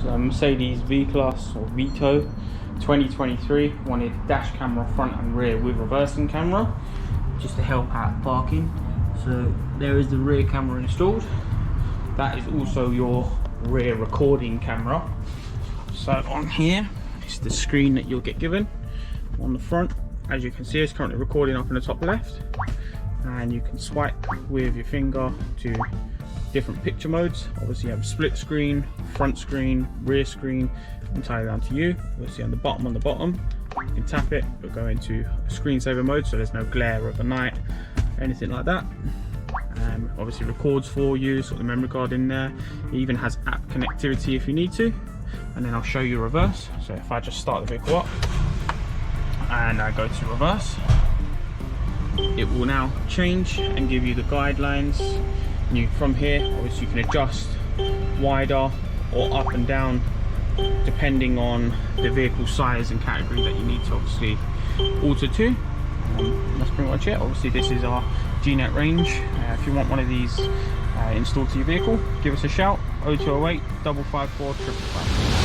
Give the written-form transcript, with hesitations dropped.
Mercedes V-Class or Vito 2023. Wanted dash camera front and rear with reversing camera just to help out parking. So there is the rear camera installed. That is also your rear recording camera. So on here is the screen that you'll get given on the front. As you can see, it's currently recording up in the top left, and you can swipe with your finger to different picture modes. Obviously you have split screen, front screen, rear screen, entirely down to you. You'll see on the bottom, you can tap it, it'll go into screensaver mode, so there's no glare overnight, anything like that. Obviously records for you, sort of the memory card in there. It even has app connectivity if you need to. And then I'll show you reverse. So if I just start the vehicle up and I go to reverse, it will now change and give you the guidelines. From here, obviously you can adjust wider or up and down depending on the vehicle size and category that you need to obviously alter to. That's pretty much it. Obviously this is our GNet range. If you want one of these installed to your vehicle, give us a shout. 0208 554 555.